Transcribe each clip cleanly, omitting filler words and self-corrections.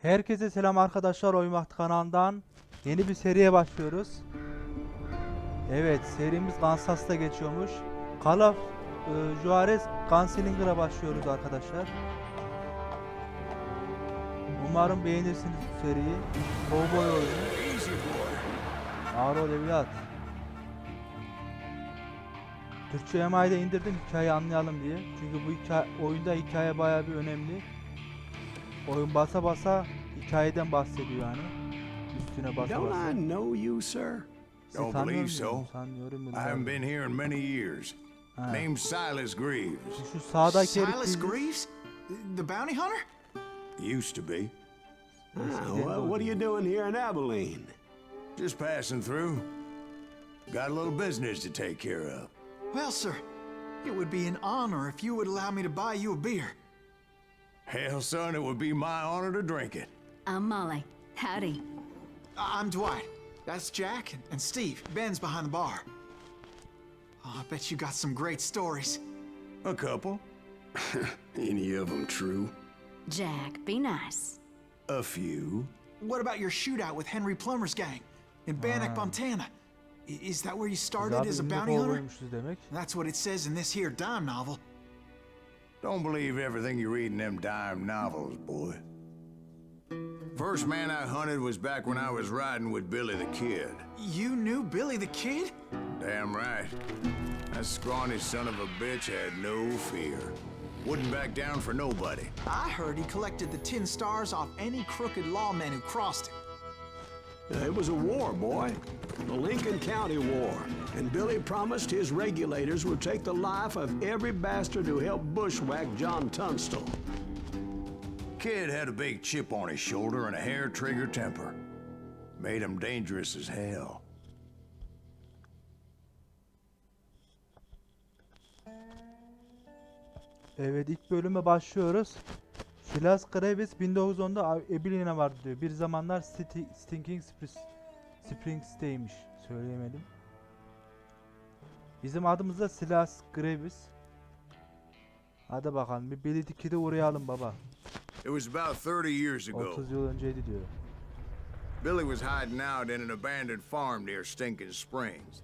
Herkese selam arkadaşlar, Oyun kanalından yeni bir seriye başlıyoruz. Evet, serimiz Kansas'ta geçiyormuş. Call of Juarez Gunslinger'a başlıyoruz arkadaşlar. Umarım beğenirsiniz bu seriyi. Kovboy oyunu. Ağır ol evlat. Türkçe EMA'yı da indirdim hikayeyi anlayalım diye. Çünkü bu oyunda hikaye bayağı bir önemli. Oyun basa basa hikayeden bahsediyor yani. Üstüne basa Don't basa. I know you, sir? Don't believe so. Sanıyorum I haven't been here in many years. Name's Silas Greaves. Şu sağdaki herif Silas değil. Greaves? The bounty hunter? Used to be. Well, what are you doing here in Abilene? Just passing through. Got a little business to take care of. Well, sir, it would be an honor if you would allow me to buy you a beer. Hell, son, it would be my honor to drink it. I'm Molly. Howdy. I'm Dwight. That's Jack and Steve. Ben's behind the bar. Oh, I bet you got some great stories. A couple. Any of them true? Jack, be nice. A few. What about your shootout with Henry Plummer's gang in Bannock, Montana? Is that where you started as a bounty hunter? Demek. That's what it says in this here dime novel. Don't believe everything you read in them dime novels, boy. First man I hunted was back when I was riding with Billy the Kid. You knew Billy the Kid? Damn right. That scrawny son of a bitch had no fear. Wouldn't back down for nobody. I heard he collected the 10 stars off any crooked lawmen who crossed him. It was a war, boy. The Lincoln County War. And Billy promised his regulators would take the life of every bastard who helped bushwhack John Tunstall. Kid had a big chip on his shoulder and a hair-trigger temper. Made him dangerous as hell. Evet, ilk bölüme başlıyoruz. Silas Greaves 1910'da Abilene'e vardı diyor. Bir zamanlar Stinking Springs'teymiş. Söyleyemedim. Bizim adımız da Silas Greaves. Hadi bakalım bir Billy the Kid'e uğrayalım baba. It was about 30 years ago. 30 yıl önceydi diyor. Billy was hiding out in an abandoned farm near Stinking Springs.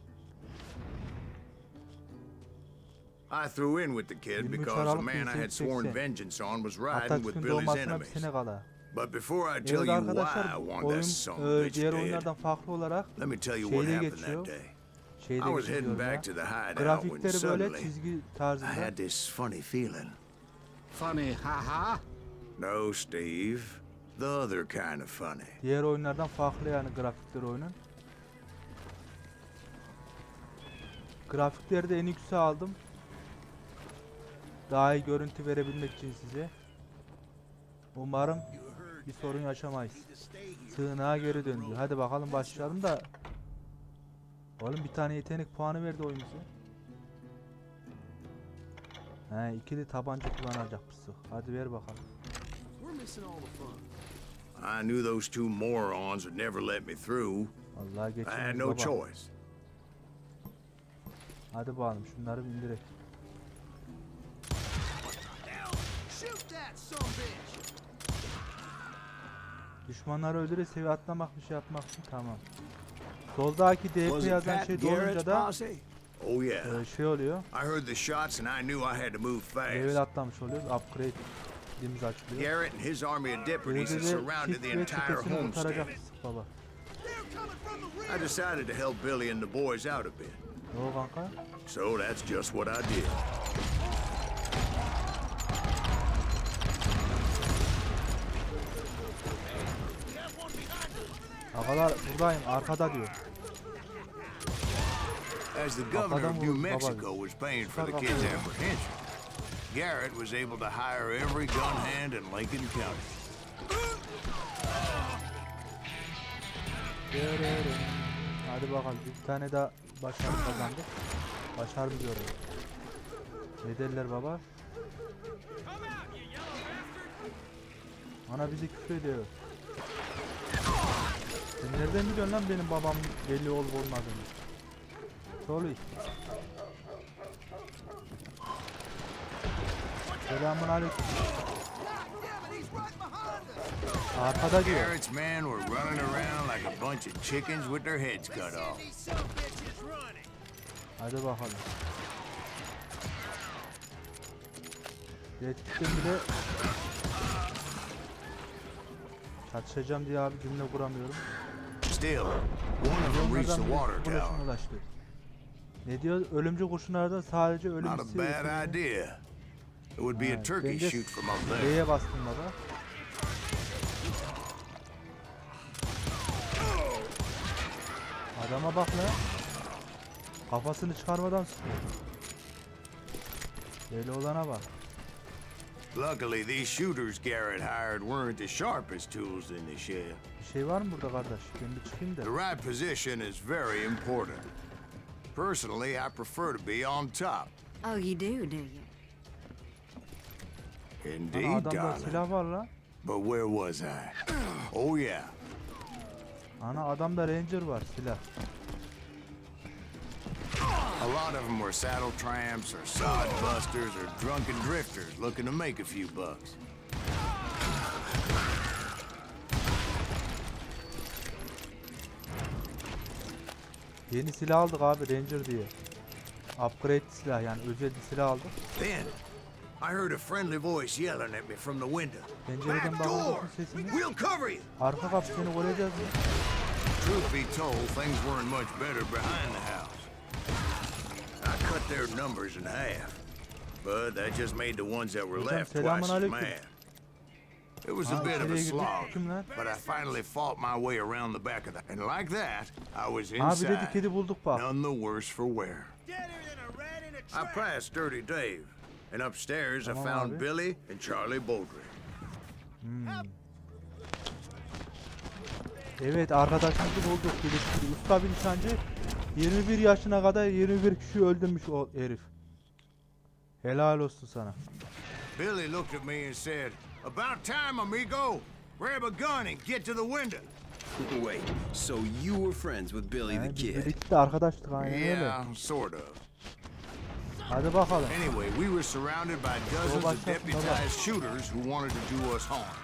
I threw in with the kid because the man I had sworn vengeance on was riding with Atatürk'ün Billy's doğmasına bir sene enemies. kala. But before I tell Evet you why arkadaşlar, I want that son of a bitch diğer dead, oyunlardan farklı olarak let me tell you what şeyde happened geçiyor. that day. Şeyde I was geçiyor heading ya. back to the hideout when Grafikleri böyle suddenly çizgi I tarzında. had this funny feeling. Funny, haha. No, Steve. The other kind of funny. Diğer oyunlardan farklı yani grafikleri oyunun. Grafikleri de en yükseğe aldım. Daha iyi görüntü verebilmek için size. Umarım bir sorun yaşamayız. Sığınağa geri döndü. Hadi bakalım başlayalım da. Oğlum bir tane yetenek puanı verdi oyun bize. He, ikili tabanca kullanacakmışsın. Hadi ver bakalım. I knew those two morons would never let me through. Vallahi I had geçiyoruz no baba. choice. Hadi bakalım şunları bir indirek. Düşmanları öldüre seviye atlamak bir şey yapmak için tamam. Soldaki Was DP it yazan Pat şey Garrett's dolunca da posse? Oh yeah. şey oluyor. I heard the shots and I knew I had to move Level fast. atlamış oluyoruz. Upgrade dilimiz açılıyor. Garrett and his army of deputies had Geride de surrounded kit the ve entire tepesini homestead. kurtaracağız baba. I decided to help Billy and the boys out a bit. O kanka. So that's just what I did. Akalar buradayım arkada diyor. As the governor of New Mexico was paying for the kid's apprehension, Garrett was able to hire every gun hand in Lincoln County. Hadi bakalım bir tane daha başarı kazandık. Başarı diyorum. Ne derler baba? Ana bizi küfür ediyor. Sen nereden biliyorsun lan benim babam belli olup olmadığını? Sorry. Selamun aleyküm. Arkada diyor. Garrett's men were running around like a bunch of chickens with their heads cut off. Hadi bakalım. Yetiştim bile. Çatışacağım diye abi cümle kuramıyorum. Still, one of them reached the water Kurşun tower. ulaştı. Ne diyor? Ölümcü kurşunlardan sadece ölüm Not a hissi bad üretimi. idea. It would be a turkey Bence shoot from up there. D'ye bastım baba. Adama bak lan. Kafasını çıkarmadan sıkıyor. Böyle olana bak. Luckily, these shooters Garrett hired weren't the sharpest tools in the shed. Bir şey var mı burada kardeş? Ben bir çıkayım da. The right position is very important. Personally, I prefer to be on top. Oh, you do you? Ana Indeed, adamda darling. silah var lan. But where was I? Oh, yeah. Ana adamda ranger var silah. A lot of them were saddle tramps or sod busters or drunken drifters looking to make a few bucks. Yeni silah aldık abi ranger diye. Upgrade silah yani özel bir silah aldık. Then, I heard a friendly voice yelling at me from the window. Pencereden Back bakıyorduk door! mu sesini? We'll cover you! Arka kapı seni koruyacağız mı? Truth be told, things weren't much better behind the house. I cut their numbers in half, but that just made the ones that were Hocam, left twice as selamünaleyküm. mad. It was a Aa, bit of a içeriye girdik, slog, kim lan? but I finally fought my way around the back of the... And like that, I was Abi dedi inside, kedi bulduk bak. none the worse for wear. I passed Dirty Dave, and upstairs I Tamam found abi. Billy and Charlie Baldry. Evet arkadaşımızı bulduk. Birleştirdik. Usta bir nişancı 21 yaşına kadar 21 kişi öldürmüş o herif. Helal olsun sana. Billy looked at me and said, "About time, amigo. Grab a gun and get to the window." Wait, so you were friends with Billy the Yani biz Kid? birlikte arkadaştık aynen öyle. Yeah, sort of. Hadi bakalım. Anyway, we were surrounded by dozens of deputized shooters who wanted to do us harm.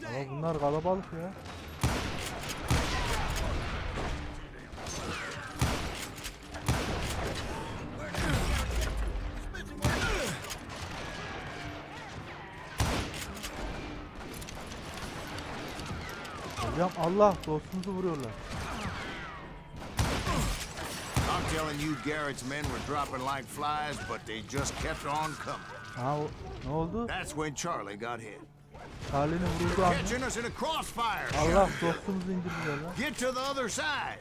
Ama bunlar kalabalık ya. Hocam Allah dostumuzu vuruyorlar. I'm telling you, Garrett's men were dropping like flies, but they just kept on coming. Ha ne oldu? That's when Charlie got hit. Charlie'nin vurduğu an Catching us in a crossfire. Allah dostumuzu indirdiler lan. Get to the other side.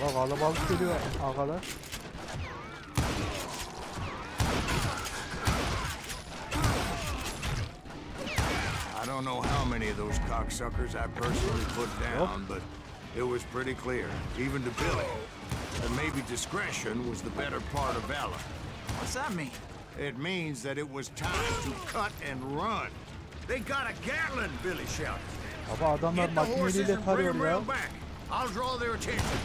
Baba kalabalık geliyor arkadaş. I don't know how many of those cocksuckers I personally put down, but it was pretty clear, even to Billy, that maybe discretion was the better part of valor. What's that mean? It means that it was time to cut and run. They got a Gatling, Billy shouted. Baba adamlar Get the horses makineliyle and bring tarıyor them ya. round back. I'll draw their attention.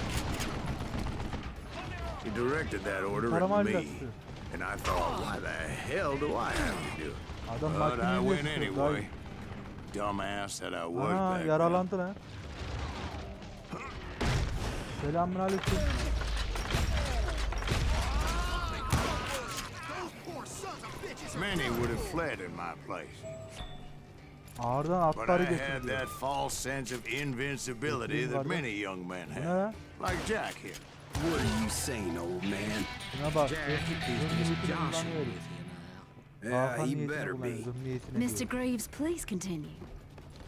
He directed that order at Taramayla me, tutuyor. and I thought, why the hell do I have to do it? Adam But I makineliyle went tutuyor. anyway. Dumbass that I was Ana back then. yaralandı lan. Selamünaleyküm. Many would have fled in my place, Ağırdan but atları I had getiriyor. that false sense of invincibility that many young men Bu ne have, lan? like Jack here. What are you saying, old man? Şuna bak. Jack, Zırh he's niyetini joshing kullanıyor. with you now. Yeah, Hakan he niyetini better kullanıyor. be. Zırh niyetini Mr. diyor. Greaves, please continue.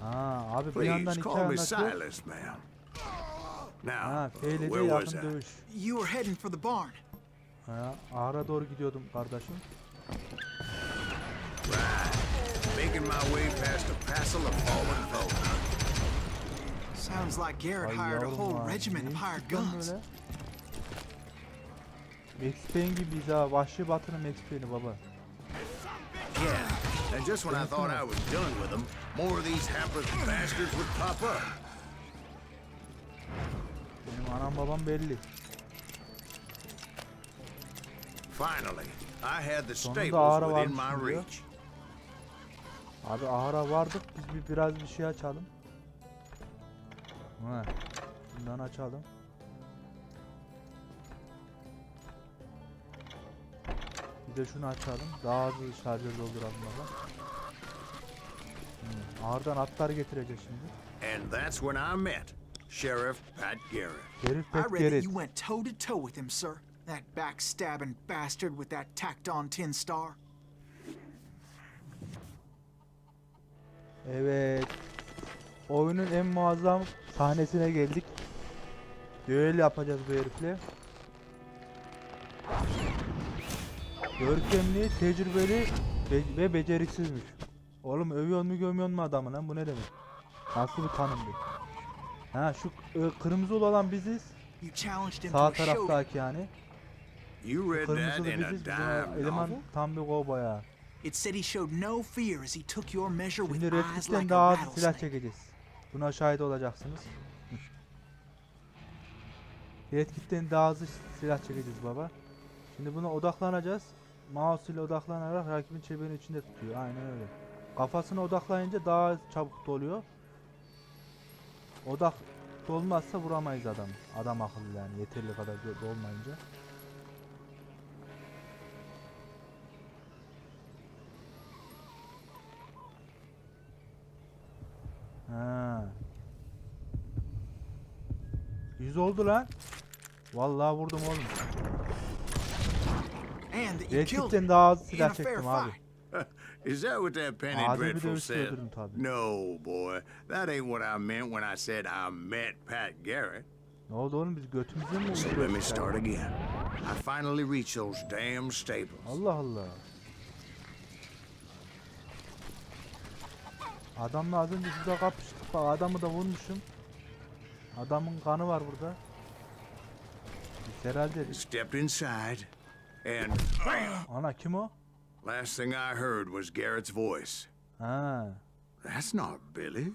Ha abi bir yandan Please hikaye call me anlatıyor. Silas, ma'am. Ha Now, F'yle where de was yakın I? dövüş. You were heading for the barn. Ha, ahıra doğru gidiyordum kardeşim. making my way past a passel of fallen foes. Sounds like Garrett Ay hired a yavrum whole ha, regiment of neymiş hired lan guns. böyle? Max Payne gibiyiz ha. Vahşi Batı'nın Max Payne'i baba. Yeah, and just when I thought I was done with them, more of these hapless bastards would pop up. Benim anam babam belli. Finally, I had the Sonunda stables ağara within varmışım my diyor. reach. Abi ahıra vardık. Biz biraz bir şey açalım. Ha. Bundan açalım. Bir de şunu açalım. Daha hızlı şarjör dolduralım baba. Ahırdan atlar getireceğiz şimdi. And that's when I met Sheriff Pat Garrett. Herif I pek read that Gerrit. you went toe to toe with him, sir. That backstabbing bastard with that tacked-on tin star. Evet. Oyunun en muazzam sahnesine geldik. Düello yapacağız bu herifle. Görkemli, tecrübeli ve beceriksizmiş. Oğlum övüyor mu gömüyor mu adamı lan, bu ne demek? Nasıl bir tanım bu? Ha şu kırmızı olan biziz. You challenged him Sağ to a showdown. taraftaki yani. You read that Kırmızılı in a biziz. Bizim dime eleman novel? tam bir kovboy ha. It said he showed no fear as he took your measure with Şimdi eyes Redkit'ten like daha a az silah rattlesnake. çekeceğiz. Buna şahit olacaksınız. Redkit'ten daha az silah çekeceğiz baba. Şimdi buna odaklanacağız. Mouse ile odaklanarak rakibin çemberin içinde tutuyor. Aynen öyle. Kafasına odaklayınca daha çabuk doluyor. Odak dolmazsa vuramayız adamı. Adam akıllı yani, yeterli kadar dolmayınca. Ha. 100 oldu lan. Vallahi vurdum oğlum. And that you killed him Redkit'ten daha az in silah a fair çektim abi. fight. Is that what that penny Adil bir dreadful dövüşte said? öldürdüm tabii. No, boy. That ain't what I meant when I said I met Pat Garrett. Ne oldu oğlum, biz götümüzü mü So let vurduk me ya? start again. I finally reached those damn stables. Allah Allah. Adamla az önce şurada kapıştık. Bak adamı da vurmuşum. Adamın kanı var burada. Biz herhalde... Stepped inside, and bam! Ana kim o? Last thing I heard was Garrett's voice. Ha. That's not Billy.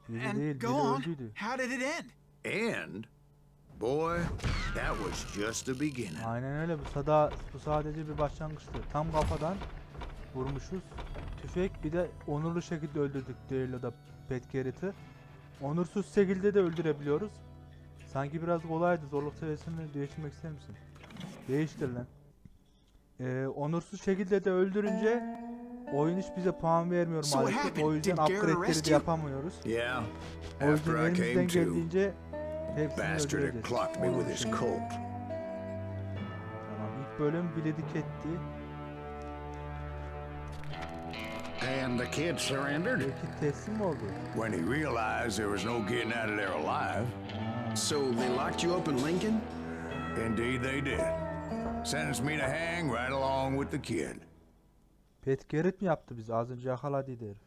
Biri And değil, go biri on. öldüydü. How did it end? And, boy, that was just the beginning. Aynen öyle, bu sadece bir başlangıçtı. Tam kafadan vurmuşuz. Tüfek, bir de onurlu şekilde öldürdük düelloda Pat Garrett'ı. Onursuz şekilde de öldürebiliyoruz. Sanki biraz kolaydı. Zorluk seviyesini değiştirmek ister misin? Değiştir lan. Onursuz şekilde de öldürünce oyun hiç bize puan vermiyor So what maalesef. happened? O yüzden Did Garrett upgrade'leri arrest de you? yapamıyoruz. Yeah, O yüzden after I elimizden came to, geldiğince hepsini bastard had öldüreceğiz. clocked me with his Colt. Tamam, ilk bölüm biledik etti. And the kid surrendered? Belki teslim mi oldu? When he realized there was no getting out of there alive, So they locked you up in Lincoln? indeed they did. Sentenced me to hang right along with the kid. Pat Garrett mi yaptı bizi? Az önce yakaladıydı herif.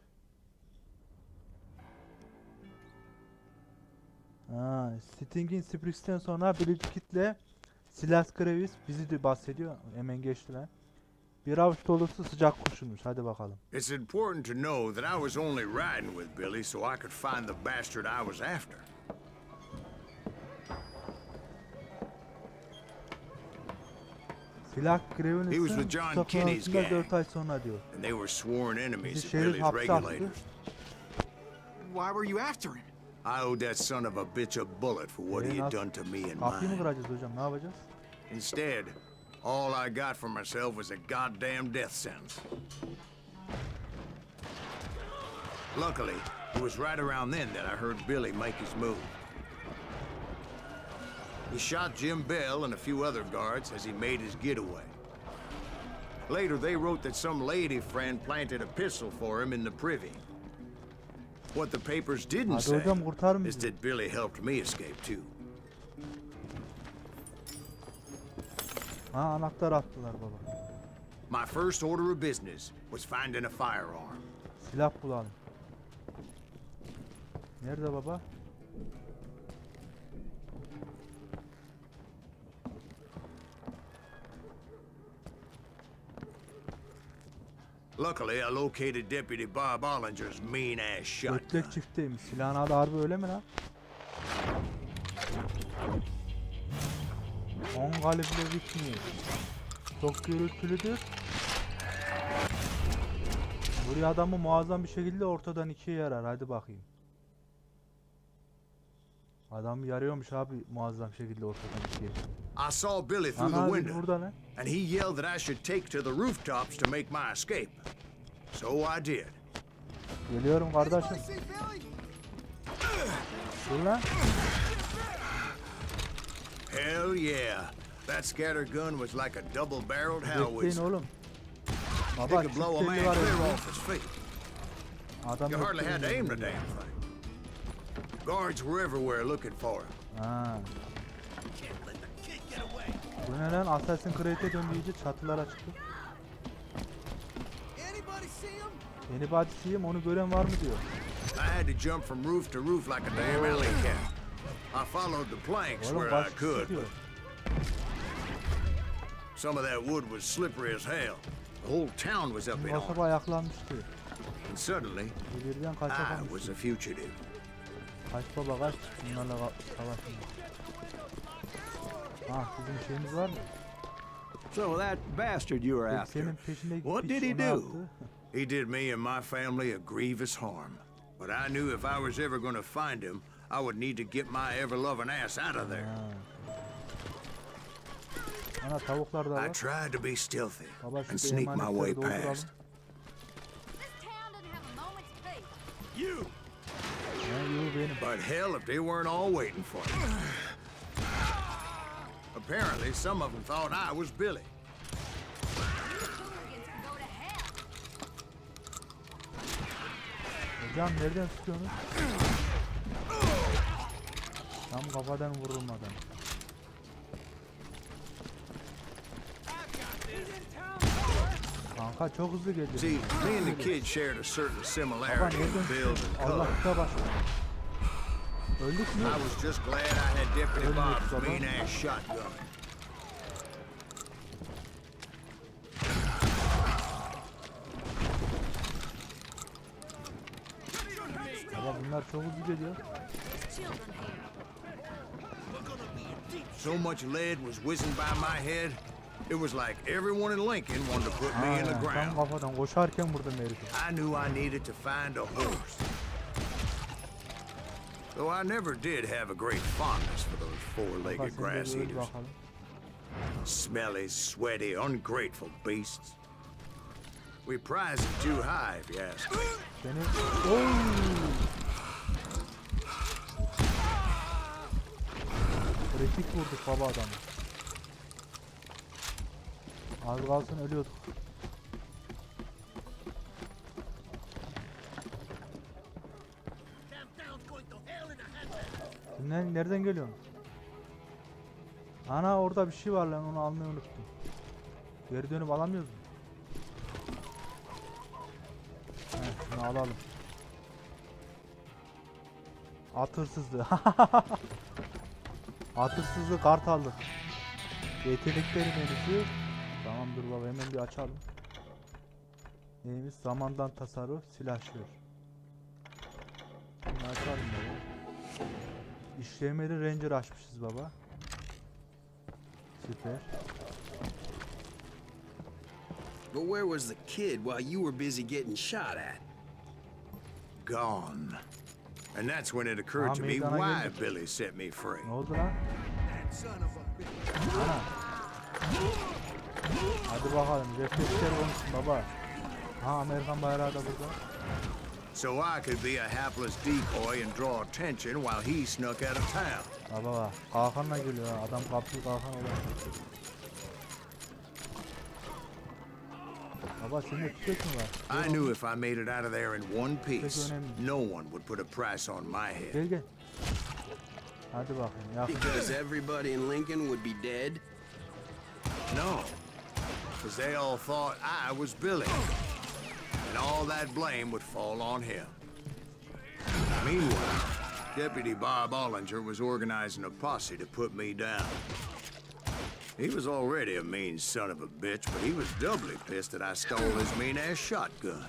Ha, Sting'in Sprix'ten sonra Billy Kit'le Silas Kravis bizi de bahsediyor. Hemen geçtiler. Bir avuç dolusu sıcak kurşunmuş. Hadi bakalım. It's important to know that I was only riding with Billy so I could find the bastard I was after. Silah He was with Kravis'in John Kinney's tutuklanmasında gang. 4 ay sonra diyor. And they were sworn enemies Bizi of şerif Billy's hapse attı. regulators. Why were you after him? I owed that son of a bitch a bullet for what he had done to me and Kapıyı mı mine. kıracağız hocam? Ne yapacağız? Instead, all I got for myself was a goddamn death sentence. Luckily, it was right around then that I heard Billy make his move. He shot Jim Bell and a few other guards as he made his getaway. Later, they wrote that some lady friend planted a pistol for him in the privy. What the papers didn't Hadi say hocam kurtar is bizi. that Billy helped me escape too. Ha, anahtar attılar baba. My first order of business was finding a firearm. Silah bulalım. Nerede baba? Luckily, I located Deputy Bob Ollinger's mean-ass shotgun. Ötlek çifteymiş. Silahın adı harbi öyle mi lan? 10 kalibre bitmiyor. Çok gürültülüdür. Buraya adamı muazzam bir şekilde ortadan ikiye yarar. Hadi bakayım. Adam yarıyormuş abi muazzam şekilde ortadan ikiye. I saw Billy through the Ana window, burada lan. and he yelled that I should take to the rooftops to make my escape. So I did. Geliyorum kardeşim. Dur lan. Hell yeah. That scatter gun was like a double-barreled Bekleyin howitzer. oğlum. It Baba could blow a man çifteli var clear ya. off his feet. Adam You hardly had to aim the bekleyin. damn thing. Guards were everywhere looking for him. Ha. Bu ne lan? Assassin's Creed'e döndü iyice, çatılara çıktı. Anybody see him? Onu gören var mı diyor. I had to jump from roof to roof like a damn alley cat. I followed the planks Oğlum where I baş could, sıkıyor. but some of that wood was slippery as hell. The whole town was up in Kasaba arms. ayaklanmıştı. And suddenly, Birden I was kaçamamıştı. a fugitive. Kaç baba kaç. Bunlarla savaşın. Ah bizim şeyimiz var mı? So that bastard you were after, Senin peşinde what gitmiş, did he onu do? yaptı. He did me and my family a grievous harm. But I knew if I was ever going to find him, I would need to get my ever-loving ass out of there. Ana tavuklar da I var. tried to be stealthy Baba şu and sneak my way emanetleri dolduralım. past. This town doesn't have a moment's peace. You! Ya yuh benim. But hell, if they weren't all waiting for me. Apparently, some of them thought I was Billy. Hooligans can go to hell. Hocam nereden sıkıyorsunuz? Tam kafadan vururum adam. Kanka çok hızlı geliyor. See, me and the kid shared a certain Baba similarity in nereden build sıkıyorsun? and Allah color. tuta başla. Öldük mü? I was just glad I had Deputy Ölmüyoruz Bob's baba. mean-ass shotgun. Baba bunlar çok hızlı geliyor. There's children here. So much lead was whizzing by my head, it was like everyone in Lincoln wanted to put me in the Aynen, tam ground. kafadan koşarken vurdum herifi. I knew I needed to find a horse. Though I never did have a great fondness for those Bak four-legged sen de grass bir öl eaters. bakalım. Smelly, sweaty, ungrateful beasts. We prize them too high, if you ask me. Seni... Oy! Kritik vurduk baba adamı. Az kalsın ölüyorduk. Nereden geliyorsun? Ana orada bir şey var lan, onu almayı unuttum. Geri dönüp alamıyoruz mu? Heh, şunu alalım. At hırsızlığı. At hırsızlığı kart aldık. Yetenekleri menüsü. Tamam dur baba hemen bir açalım. Neymiş? Zamandan tasarruf, silahşör. Bunu açalım baba. İşlemeli Ranger açmışız baba. Süper. But where was the kid while you were busy getting shot at? Gone. And that's when it occurred to me meydana why geldik. Billy set me free. Ne oldu lan? Ana. Hadi bakalım. Refleksler olmuşsun baba. Ha Amerikan bayrağı da burada. So I could be a hapless decoy and draw attention while he snuck out of town. Baba bak. Kalkanla geliyor ha. Adam kaplı kalkan olarak. Baba senin tüfek mi var? I knew if I made it out of there in one piece, önemli. no one would put a price on my head. Gel gel. Hadi bakayım. Yakın. Because everybody in Lincoln would be dead? No, because they all thought I was Billy. and all that blame would fall on him. Meanwhile, Deputy Bob Ollinger was organizing a posse to put me down. He was already a mean son of a bitch, but he was doubly pissed that I stole his mean-ass shotgun.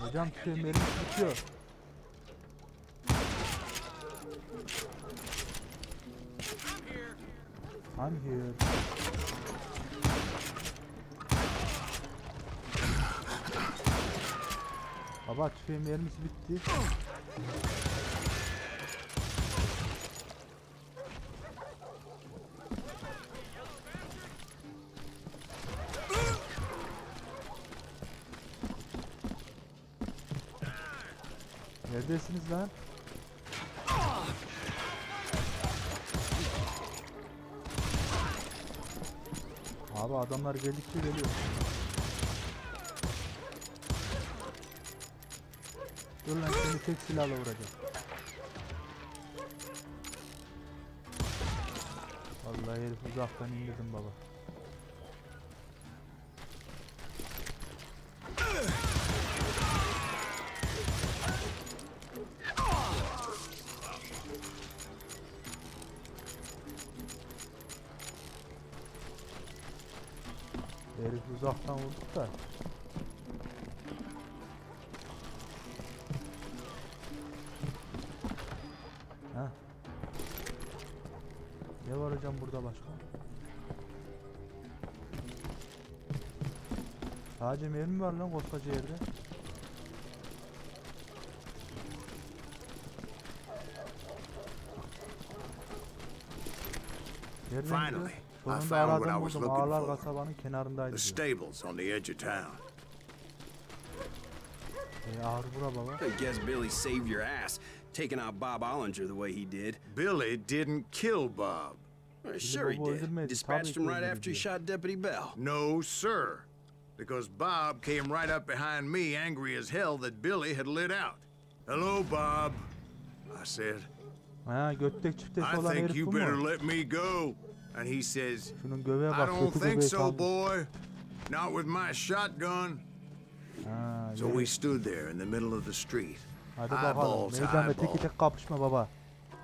Hocam tüfeğim bitiyor. I'm here. Baba tüfeğim mermisi bitti. Neredesiniz lan? Abi adamlar geldikçe geliyor. Dur lan seni tek silahla vuracağım. Vallahi herif uzaktan indirdim baba. Herif uzaktan vurduk da. Ha. Ne var hocam burada başka? Sadece mermi var lan koskoca yerde. Nereden gidiyor? Sonunda aradım buldum. Ağlar kasabanın kenarındaydı. The stables on the edge of town. Ağır bura baba. I guess Billy saved your ass, taking out Bob Ollinger the way he did. Billy didn't kill Bob. Well, sure he did. Dispatched him right after he shot Deputy Bell. No, sir. Because Bob came right up behind me, angry as hell that Billy had lit out. Hello, Bob, I said. Ha, götlek çiftesi I olan think herif you bu better mu? let me go. And he says, Şunun göbeğe I bak. don't Kötü think göbeği so, kalmış. boy. Not with my shotgun. Ha, So we stood there in the middle of the street. hadi bakalım. Eyeballs to Meydanda eyeball. teki tek kapışma baba.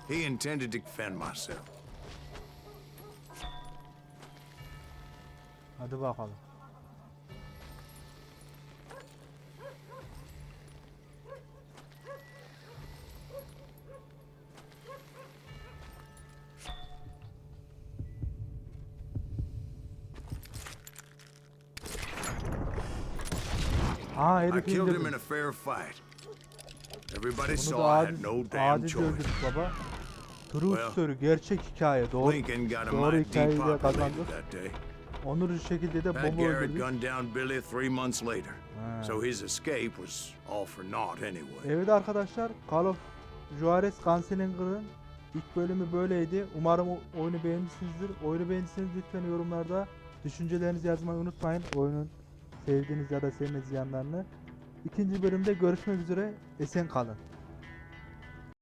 He intended to defend myself. Hadi bakalım. Aa I herif killed him in indirdim. a fair fight. Everybody Bunu da saw I had adil, no damn adilce choice. öldürdük baba. True Well, story, gerçek hikaye. Doğru, Lincoln got a doğru mighty hikayeyi de depopulated kazandık. that day. Onurlu şekilde de Pat bomba Garrett öldürdük. gunned down Billy 3 months later. So his escape was all for naught anyway. Evet arkadaşlar, Call of Juarez Gunslinger'ın ilk bölümü böyleydi. Umarım oyunu beğenmişsinizdir. Oyunu beğendiyseniz lütfen yorumlarda düşüncelerinizi yazmayı unutmayın. Oyunun sevdiğiniz ya da sevmediğiniz yanlarını. İkinci bölümde görüşmek üzere. Esen kalın.